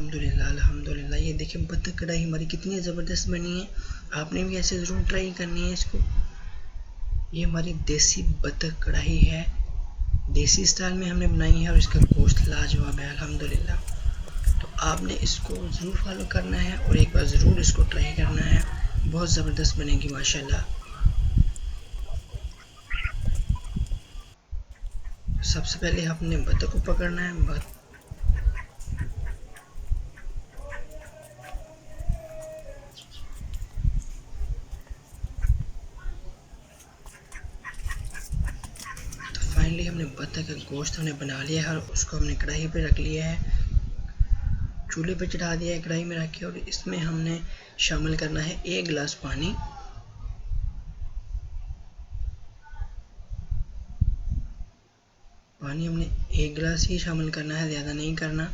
अल्हम्दुलिल्लाह अल्हम्दुलिल्लाह। ये देखिए बतख कढ़ाई हमारी कितनी ज़बरदस्त बनी है। आपने भी ऐसे ज़रूर ट्राई करनी है इसको। ये हमारी देसी बतख कढ़ाई है, देसी स्टाइल में हमने बनाई है और इसका गोश्त लाजवाब है अल्हम्दुलिल्लाह। तो आपने इसको ज़रूर फॉलो करना है और एक बार ज़रूर इसको ट्राई करना है, बहुत ज़बरदस्त बनेगी माशाल्लाह। सबसे पहले आपने बतख को पकड़ना है। फाइनली हमने बतख का गोश्त हमने बना लिया है और उसको हमने कढ़ाई पे रख लिया है, चूल्हे पे चढ़ा दिया है कढ़ाई में रख के। और इसमें हमने शामिल करना है 1 गिलास पानी। पानी हमने 1 गिलास ही शामिल करना है, ज़्यादा नहीं करना।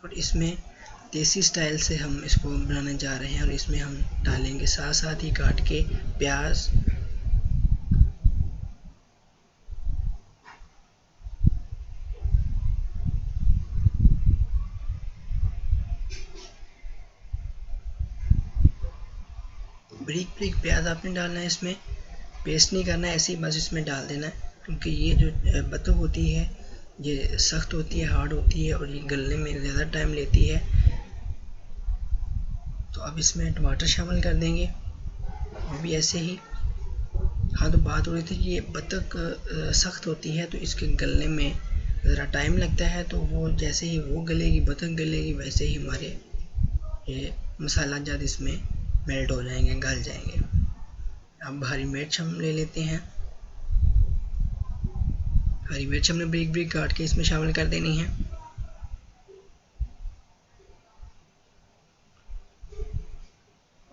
और इसमें देसी स्टाइल से हम इसको बनाने जा रहे हैं और इसमें हम डालेंगे साथ साथ ही काट के प्याज, बारीक बारीक प्याज आपने डालना है इसमें, पेस्ट नहीं करना है, ऐसे ही बस इसमें डाल देना है। क्योंकि ये जो बतख होती है ये सख्त होती है, हार्ड होती है और ये गलने में ज़्यादा टाइम लेती है। तो अब इसमें टमाटर शामिल कर देंगे, वो भी ऐसे ही। हाँ, तो बात हो रही थी कि ये बतख सख्त होती है तो इसके गलने में ज़रा टाइम लगता है। तो वो जैसे ही वो गलेगी, बतख गलेगी, वैसे ही हमारे ये मसाला जात इसमें मेल्ट हो जाएंगे, गल जाएंगे। अब हरी मिर्च हम ले लेते हैं। हरी मिर्च हमने ब्रिक ब्रिक काट के इसमें शामिल कर देनी है।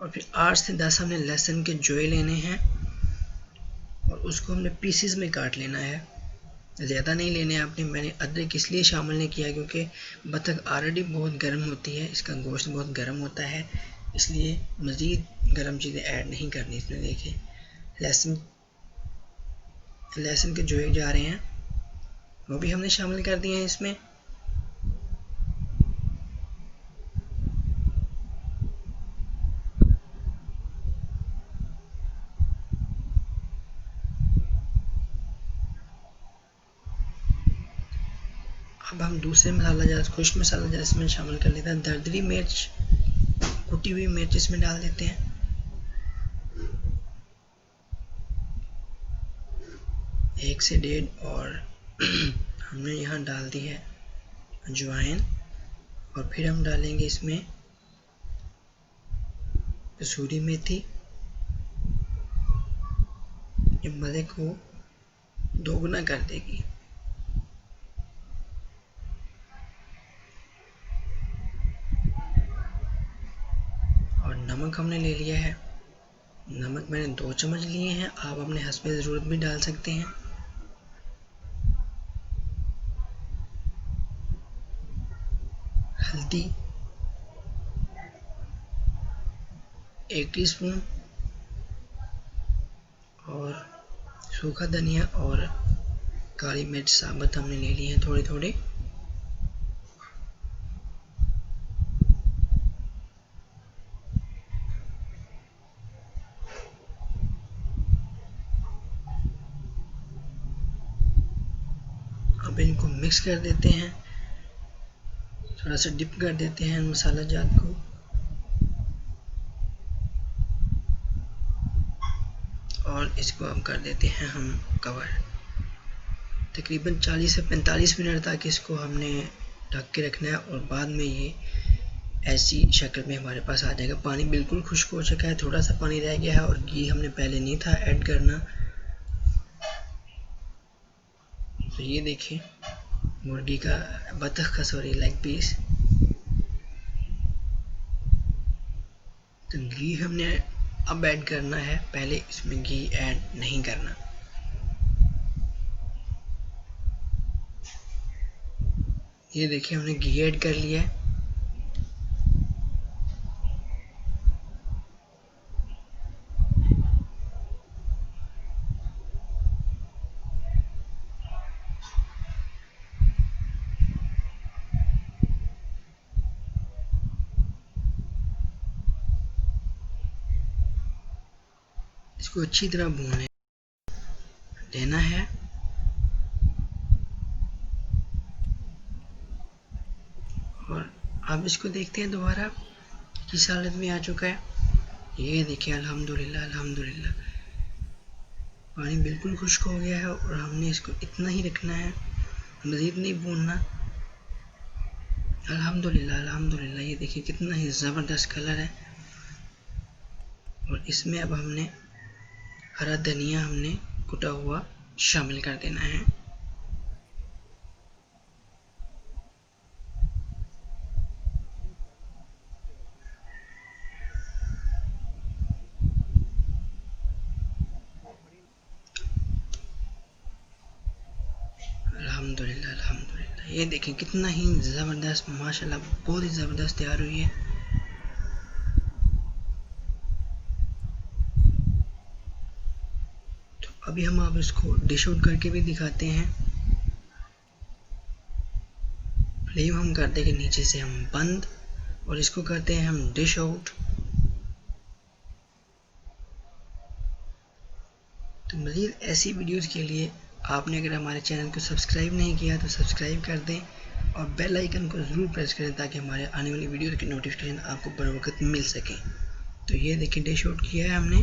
और फिर 8 से 10 हमने लहसुन के जोए लेने हैं और उसको हमने पीसेस में काट लेना है, ज़्यादा नहीं लेने आपने। मैंने अदरक इसलिए शामिल नहीं किया क्योंकि बतख ऑलरेडी बहुत गर्म होती है, इसका गोश्त बहुत गर्म होता है, इसलिए मज़ीद गर्म चीज़ें ऐड नहीं करनी इसमें। देखिए लहसुन के जोए जा रहे हैं, वो भी हमने शामिल कर दिए हैं इसमें। अब हम दूसरे मसाला जात, खुश्क मसाला जात इसमें शामिल कर लेते हैं। दरदरी मिर्च, कुटी हुई मिर्च इसमें डाल देते हैं। 1 से 1.5 और हमने यहाँ डाल दी है अजवाइन। और फिर हम डालेंगे इसमें कसूरी मेथी, ये मज़े को दोगुना कर देगी। और नमक हमने ले लिया है, नमक मैंने 2 चम्मच लिए हैं, आप अपने हस्बे ज़रूरत भी डाल सकते हैं। हल्दी 1 टीस्पून और सूखा धनिया और काली मिर्च साबुत हमने ले ली है थोड़े थोड़े। अब इनको मिक्स कर देते हैं, थोड़ा सा डिप कर देते हैं मसाला जात को। और इसको अब कर देते हैं हम कवर। तकरीबन 40 से 45 मिनट तक इसको हमने ढक के रखना है और बाद में ये ऐसी शक्ल में हमारे पास आ जाएगा। पानी बिल्कुल खुश्क हो चुका है, थोड़ा सा पानी रह गया है और घी हमने पहले नहीं था ऐड करना। तो ये देखिए मुर्गी का, बतख का सॉरी, लेग पीस। तो घी हमने अब ऐड करना है, पहले इसमें घी ऐड नहीं करना। ये देखिए हमने घी ऐड कर लिया है। इसको अच्छी तरह भून लेना है। और अब इसको देखते हैं दोबारा किस हालत में आ चुका है। ये देखिए अल्हम्दुलिल्लाह अल्हम्दुलिल्लाह पानी बिल्कुल खुश्क हो गया है और हमने इसको इतना ही रखना है, मज़ीद नहीं भूनना। अल्हम्दुलिल्लाह अल्हम्दुलिल्लाह ये देखिए कितना ही ज़बरदस्त कलर है। और इसमें अब हमने हरा धनिया हमने कुटा हुआ शामिल कर देना है। अल्हम्दुलिल्लाह अल्हम्दुलिल्लाह ये देखें कितना ही ज़बरदस्त माशाल्लाह बहुत ही ज़बरदस्त तैयार हुई है। तो अभी हम आप इसको डिश आउट करके भी दिखाते हैं। फ्लेम हम कर देंगे नीचे से हम बंद और इसको करते हैं हम डिश आउट। तो मज़ीद ऐसी वीडियोस के लिए आपने अगर हमारे चैनल को सब्सक्राइब नहीं किया तो सब्सक्राइब कर दें और बेल आइकन को ज़रूर प्रेस करें ताकि हमारे आने वाली वीडियो की नोटिफिकेशन आपको बर वक्त मिल सके। तो ये देखिए डिश आउट किया है हमने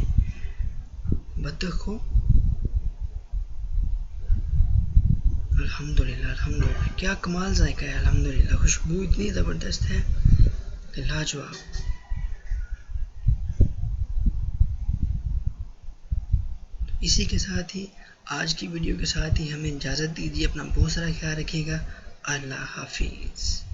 बत्तख को। अल्हम्दुलिल्लाह अल्हम्दुलिल्लाह क्या कमाल जायका है। अल्हम्दुलिल्लाह खुशबू इतनी ज़बरदस्त है कि लाजवाब। इसी के साथ ही आज की वीडियो के साथ ही हमें इजाज़त दीजिए। अपना बहुत सारा ख्याल रखिएगा। अल्लाह हाफिज़।